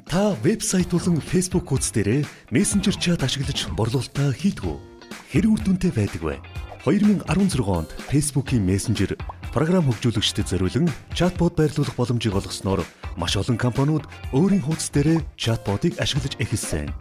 Та вебсайт болон Facebook хуудас дээрээ мессенжер чат ашиглаж борлуулалтаа хийдэг үү? Хэрэг үр дүнтэй байдаг вэ? 2016 онд Facebook-ийн мессенжер програм хөгжүүлэгчдэд зориулан чатбот байрлуулах боломжийг олгосноор маш олон компаниуд өөрийн хуудас дээрээ чатботыг ашиглаж эхэлсэн.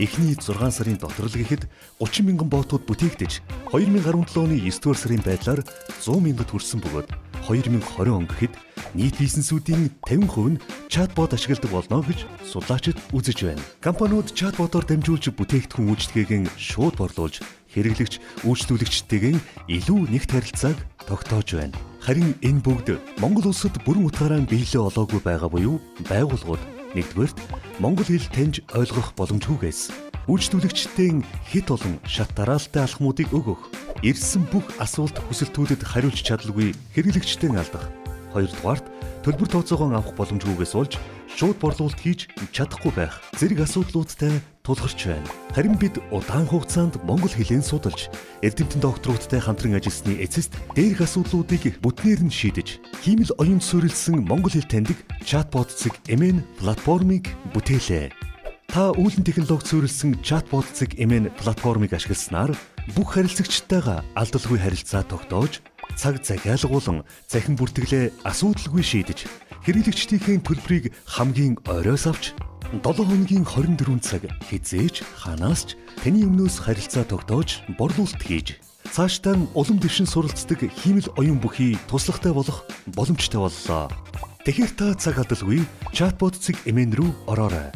Эхний 6 сарын доторл гэхэд 30 мянган ботууд бүтээгдэж 2017 оны 9 дугаар сарын байдлаар 100 мянгад хүрсэн бөгөөд 2020 он гэхэд нийт бизнесүүдийн 50% нь чатбот ашигладаг болно гэж судлаачид үзэж байна. Компаниуд чатботоор дамжуулж бүтээгдэхүүн үйлчлэгээг шууд борлуулж хэрэглэгч үйлчлүүлэгчтэйгээ илүү нэгт харилцааг тогтоож байна. Харин энэ бүгд Монгол улсад бүрэн утгаараа биелээ олоогүй байгаа буюу байгууллагууд нэгдүгээрт монгол хэл таньж ойлгох боломжгүйгээс үйлчлүүлэгчдийн хэд олон шат дараалалтай алхмуудыг өгөх, ирсэн бүх асуулт хүсэлтүүдэд хариулж чадалгүй хэрэглэгчдийн алдах. Хоёрдугаарт төлбөр тооцоогоо авах боломжгүйгээс болж шууд борлуулалт хийж чадахгүй байх зэрэг асуудлуудтай тулгарч байна. Харин бид удаан хугацаанд монгол хэлээр судалж, эрдэмтэн докторуудтай хамтран ажилласны эцэст дээрх асуудлуудыг бүтнээр нь шийдэж, хиймэл оюун суурилсан монгол хэл таньдаг чатбот зэг MN платформыг бүтээлээ. Та үүлэн технологи суурилсан чатбот зэг MN платформыг ашигласнаар бүх харилцагчтайгаа алдалгүй харилцаа тогтоож, цаг захиалгуулан захин бүртгэлээ асуудалгүй шийдэж, хэрэглэгчдийн төлбөрийг хамгийн оройс авч 7 хоногийн 24 цаг хизээж ханаас ч таны өмнөөс харилцаа тогтоож борлуулалт хийж цаашдаа улам дэвшин суралцдаг хиймэл оюун бүхий туслагтай болох боломжтой боллоо. Тэгэхээр та цаг алдалгүй чатбот зэг MN рүү ороорой.